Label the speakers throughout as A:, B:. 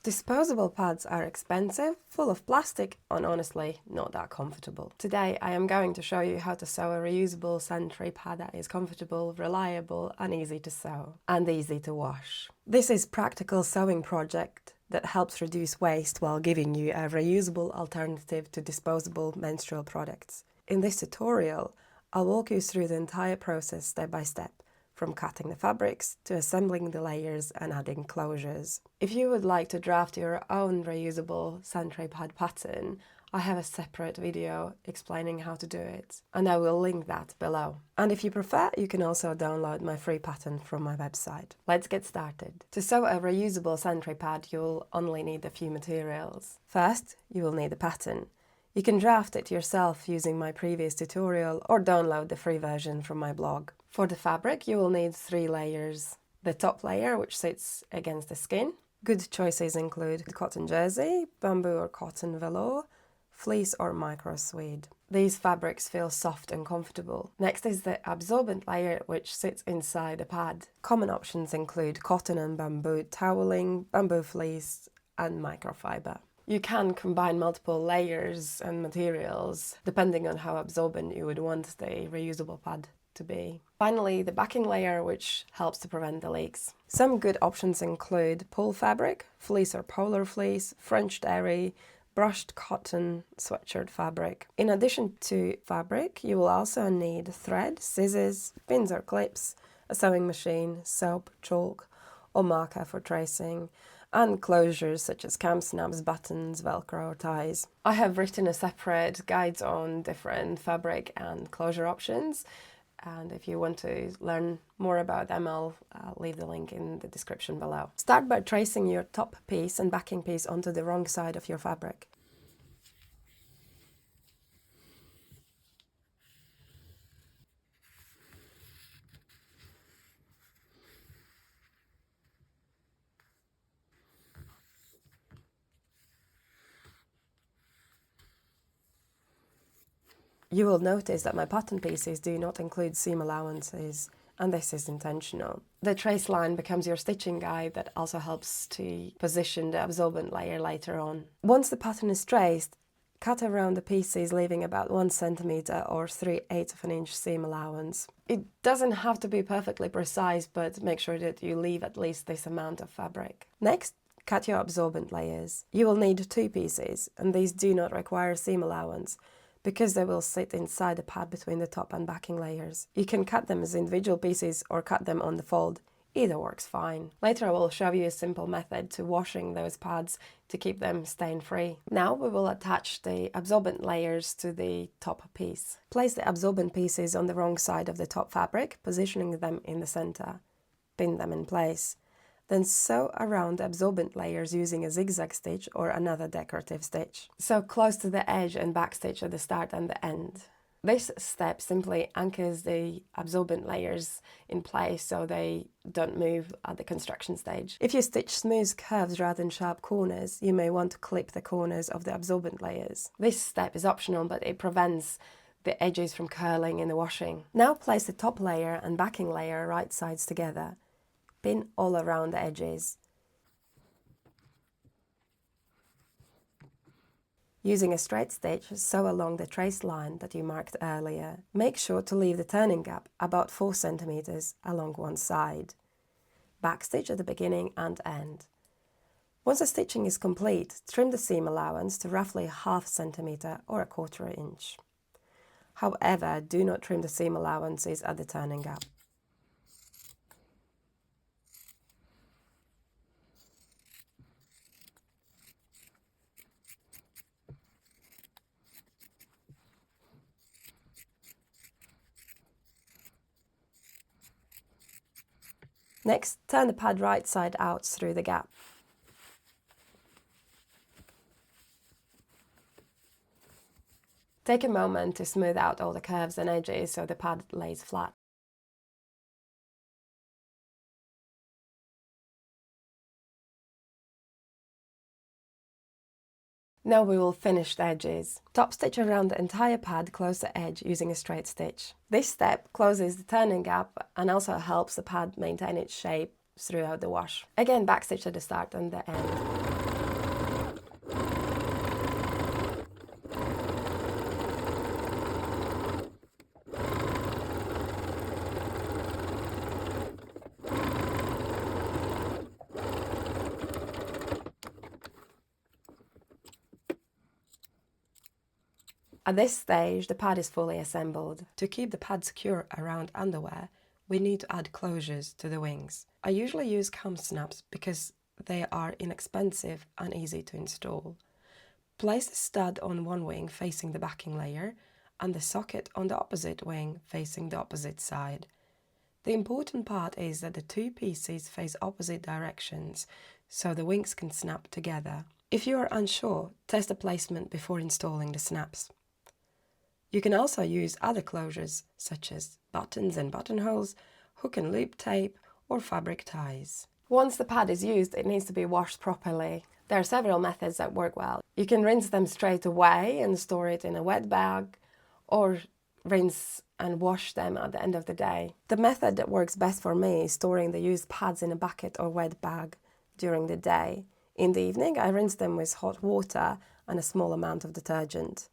A: Disposable pads are expensive, full of plastic, and honestly not that comfortable. Today I am going to show you how to sew a reusable sanitary pad that is comfortable, reliable and easy to sew and easy to wash. This is a practical sewing project that helps reduce waste while giving you a reusable alternative to disposable menstrual products. In this tutorial, I'll walk you through the entire process step by step, from cutting the fabrics to assembling the layers and adding closures. If you would like to draft your own reusable sanitary pad pattern, I have a separate video explaining how to do it, and I will link that below. And if you prefer, you can also download my free pattern from my website. Let's get started. To sew a reusable sanitary pad, you'll only need a few materials. First, you will need a pattern. You can draft it yourself using my previous tutorial or download the free version from my blog. For the fabric, you will need 3 layers. The top layer, which sits against the skin. Good choices include cotton jersey, bamboo or cotton velour, fleece or micro suede. These fabrics feel soft and comfortable. Next is the absorbent layer, which sits inside the pad. Common options include cotton and bamboo toweling, bamboo fleece and microfiber. You can combine multiple layers and materials depending on how absorbent you would want the reusable pad to be. Finally, the backing layer, which helps to prevent the leaks. Some good options include pull fabric, fleece or polar fleece, French terry, brushed cotton, sweatshirt fabric. In addition to fabric, you will also need thread, scissors, pins or clips, a sewing machine, soap, chalk or marker for tracing, and closures such as cam snaps, buttons, velcro or ties. I have written a separate guide on different fabric and closure options, and if you want to learn more about them, I'll leave the link in the description below. Start by tracing your top piece and backing piece onto the wrong side of your fabric. You will notice that my pattern pieces do not include seam allowances, and this is intentional. The trace line becomes your stitching guide that also helps to position the absorbent layer later on. Once the pattern is traced, cut around the pieces, leaving about 1 centimeter or 3/8 of an inch seam allowance. It doesn't have to be perfectly precise, but make sure that you leave at least this amount of fabric. Next, cut your absorbent layers. You will need 2 pieces, and these do not require seam allowance, because they will sit inside the pad between the top and backing layers. You can cut them as individual pieces or cut them on the fold. Either works fine. Later I will show you a simple method to washing those pads to keep them stain free. Now we will attach the absorbent layers to the top piece. Place the absorbent pieces on the wrong side of the top fabric, positioning them in the center. Pin them in place. Then sew around the absorbent layers using a zigzag stitch or another decorative stitch. Sew close to the edge and backstitch at the start and the end. This step simply anchors the absorbent layers in place so they don't move at the construction stage. If you stitch smooth curves rather than sharp corners, you may want to clip the corners of the absorbent layers. This step is optional, but it prevents the edges from curling in the washing. Now place the top layer and backing layer right sides together. Pin all around the edges. Using a straight stitch, sew along the trace line that you marked earlier. Make sure to leave the turning gap about 4 centimeters along one side. Backstitch at the beginning and end. Once the stitching is complete, trim the seam allowance to roughly 1/2 centimeter or 1/4 inch. However, do not trim the seam allowances at the turning gap. Next, turn the pad right side out through the gap. Take a moment to smooth out all the curves and edges so the pad lays flat. Now we will finish the edges. Top stitch around the entire pad close the edge using a straight stitch. This step closes the turning gap and also helps the pad maintain its shape throughout the wash. Again, backstitch at the start and the end. At this stage, the pad is fully assembled. To keep the pad secure around underwear, we need to add closures to the wings. I usually use cam snaps because they are inexpensive and easy to install. Place the stud on one wing facing the backing layer and the socket on the opposite wing facing the opposite side. The important part is that the two pieces face opposite directions so the wings can snap together. If you are unsure, test the placement before installing the snaps. You can also use other closures such as buttons and buttonholes, hook and loop tape, or fabric ties. Once the pad is used, it needs to be washed properly. There are several methods that work well. You can rinse them straight away and store it in a wet bag, or rinse and wash them at the end of the day. The method that works best for me is storing the used pads in a bucket or wet bag during the day. In the evening, I rinse them with hot water and a small amount of detergent.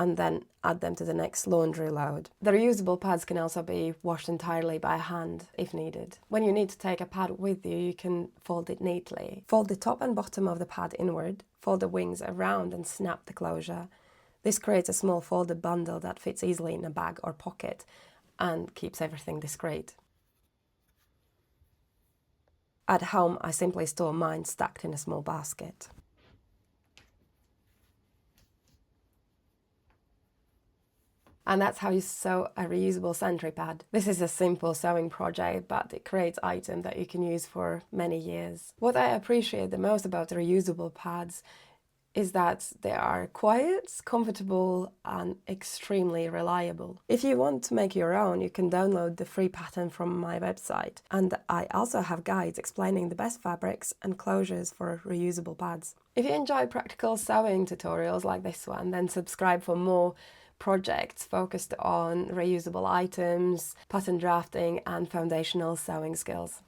A: And then add them to the next laundry load. The reusable pads can also be washed entirely by hand if needed. When you need to take a pad with you, you can fold it neatly. Fold the top and bottom of the pad inward, fold the wings around and snap the closure. This creates a small folded bundle that fits easily in a bag or pocket and keeps everything discreet. At home, I simply store mine stacked in a small basket. And that's how you sew a reusable sanitary pad. This is a simple sewing project, but it creates items that you can use for many years. What I appreciate the most about the reusable pads is that they are quiet, comfortable, and extremely reliable. If you want to make your own, you can download the free pattern from my website. And I also have guides explaining the best fabrics and closures for reusable pads. If you enjoy practical sewing tutorials like this one, then subscribe for more projects focused on reusable items, pattern drafting, and foundational sewing skills.